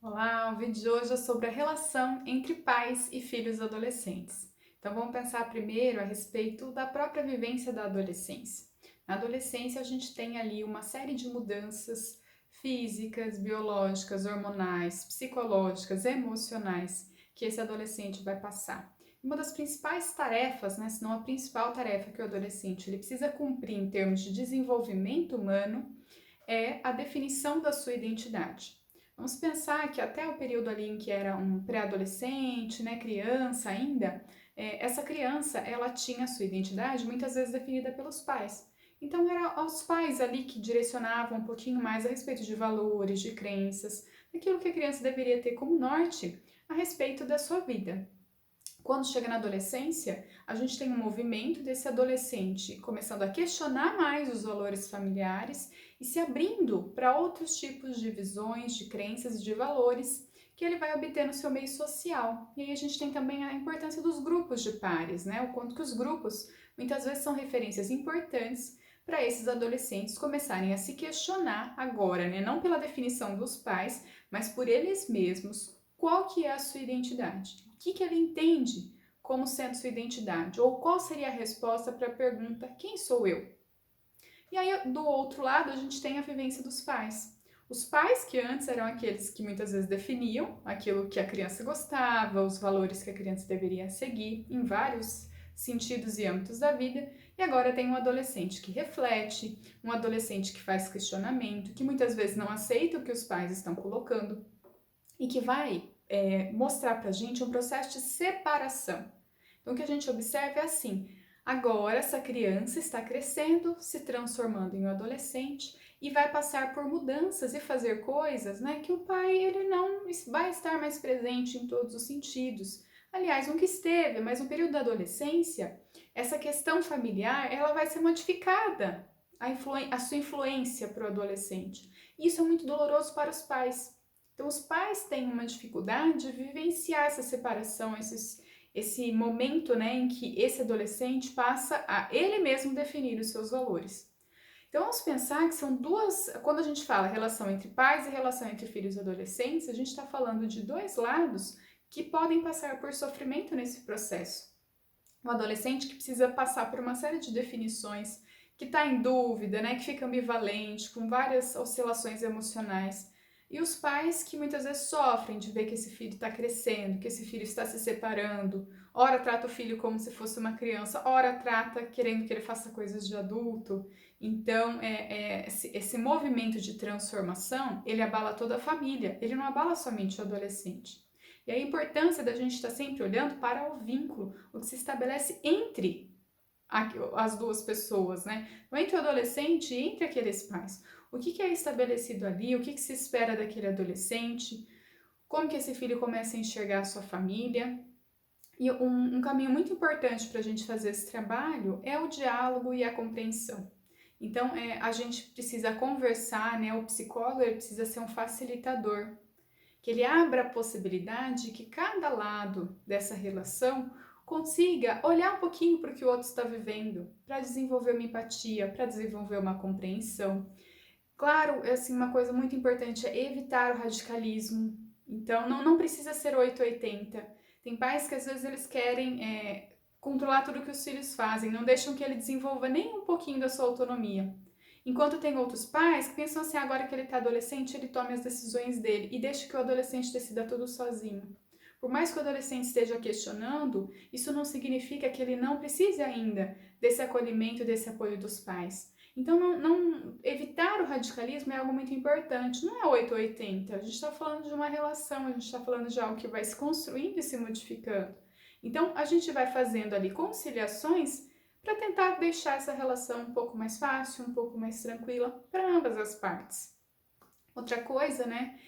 Olá, o vídeo de hoje é sobre a relação entre pais e filhos adolescentes. Então vamos pensar primeiro a respeito da própria vivência da adolescência. Na adolescência a gente tem ali uma série de mudanças físicas, biológicas, hormonais, psicológicas, emocionais que esse adolescente vai passar. Uma das principais tarefas, né, se não a principal tarefa que o adolescente ele precisa cumprir em termos de desenvolvimento humano é a definição da sua identidade. Vamos pensar que até o período ali em que era um pré-adolescente, né, criança ainda, essa criança ela tinha a sua identidade muitas vezes definida pelos pais. Então eram os pais ali que direcionavam um pouquinho mais a respeito de valores, de crenças, daquilo que a criança deveria ter como norte a respeito da sua vida. Quando chega na adolescência, a gente tem um movimento desse adolescente começando a questionar mais os valores familiares e se abrindo para outros tipos de visões, de crenças e de valores que ele vai obter no seu meio social. E aí a gente tem também a importância dos grupos de pares, né? O quanto que os grupos muitas vezes são referências importantes para esses adolescentes começarem a se questionar agora, né? Não pela definição dos pais, mas por eles mesmos, qual que é a sua identidade? O que ele entende como sendo sua identidade? Ou qual seria a resposta para a pergunta: quem sou eu? E aí, do outro lado, a gente tem a vivência dos pais. Os pais que antes eram aqueles que muitas vezes definiam aquilo que a criança gostava, os valores que a criança deveria seguir em vários sentidos e âmbitos da vida, e agora tem um adolescente que reflete, um adolescente que faz questionamento, que muitas vezes não aceita o que os pais estão colocando e que vai mostrar para a gente um processo de separação. Então, o que a gente observa é assim: agora essa criança está crescendo, se transformando em um adolescente e vai passar por mudanças e fazer coisas, né, que o pai ele não vai estar mais presente em todos os sentidos. Aliás, nunca esteve, mas no período da adolescência, essa questão familiar ela vai ser modificada, a sua influência para o adolescente. Isso é muito doloroso para os pais. Então, os pais têm uma dificuldade de vivenciar essa separação, esse momento, né, em que esse adolescente passa a ele mesmo definir os seus valores. Então, vamos pensar que são duas. Quando a gente fala relação entre pais e relação entre filhos e adolescentes, a gente está falando de dois lados que podem passar por sofrimento nesse processo. Um adolescente que precisa passar por uma série de definições, que está em dúvida, né, que fica ambivalente, com várias oscilações emocionais. E os pais que muitas vezes sofrem de ver que esse filho está crescendo, que esse filho está se separando. Ora trata o filho como se fosse uma criança, ora trata querendo que ele faça coisas de adulto. Então, esse movimento de transformação, ele abala toda a família, ele não abala somente o adolescente. E a importância da gente estar sempre olhando para o vínculo, o que se estabelece entre as duas pessoas, né? Entre o adolescente e entre aqueles pais. O que é estabelecido ali, o que se espera daquele adolescente, como que esse filho começa a enxergar a sua família. E um caminho muito importante para a gente fazer esse trabalho é o diálogo e a compreensão. Então, a gente precisa conversar, né? O psicólogo ele precisa ser um facilitador, que ele abra a possibilidade que cada lado dessa relação consiga olhar um pouquinho para o que o outro está vivendo, para desenvolver uma empatia, para desenvolver uma compreensão. Claro, assim, uma coisa muito importante é evitar o radicalismo. Então, não precisa ser 880. Tem pais que às vezes eles querem controlar tudo que os filhos fazem, não deixam que ele desenvolva nem um pouquinho da sua autonomia. Enquanto tem outros pais que pensam assim, agora que ele está adolescente, ele tome as decisões dele e deixa que o adolescente decida tudo sozinho. Por mais que o adolescente esteja questionando, isso não significa que ele não precise ainda desse acolhimento, desse apoio dos pais. Então, evitar o radicalismo é algo muito importante. Não é 880. A gente está falando de uma relação, a gente está falando de algo que vai se construindo e se modificando. Então, a gente vai fazendo ali conciliações para tentar deixar essa relação um pouco mais fácil, um pouco mais tranquila para ambas as partes. Outra coisa, né,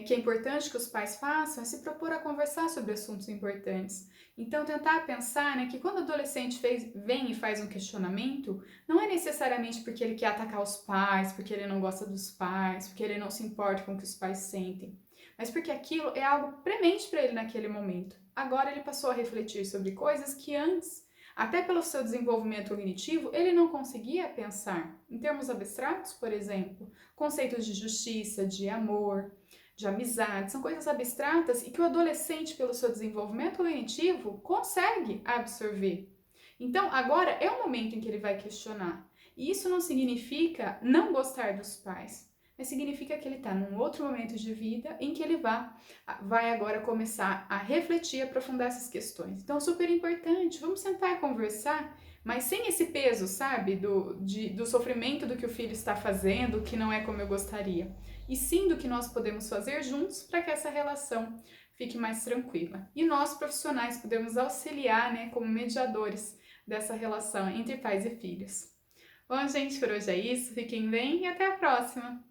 que é importante que os pais façam é se propor a conversar sobre assuntos importantes. Então, tentar pensar, né, que quando o adolescente vem e faz um questionamento, não é necessariamente porque ele quer atacar os pais, porque ele não gosta dos pais, porque ele não se importa com o que os pais sentem, mas porque aquilo é algo premente para ele naquele momento. Agora ele passou a refletir sobre coisas que antes, até pelo seu desenvolvimento cognitivo, ele não conseguia pensar. Em termos abstratos, por exemplo, conceitos de justiça, de amor, de amizade, são coisas abstratas e que o adolescente, pelo seu desenvolvimento cognitivo, consegue absorver. Então, agora é o momento em que ele vai questionar. E isso não significa não gostar dos pais, mas significa que ele está num outro momento de vida em que ele vai agora começar a refletir e aprofundar essas questões. Então, super importante, vamos sentar e conversar, mas sem esse peso, sabe, do sofrimento do que o filho está fazendo, que não é como eu gostaria, e sim do que nós podemos fazer juntos para que essa relação fique mais tranquila. E nós, profissionais, podemos auxiliar, né, como mediadores dessa relação entre pais e filhos. Bom, gente, por hoje é isso. Fiquem bem e até a próxima!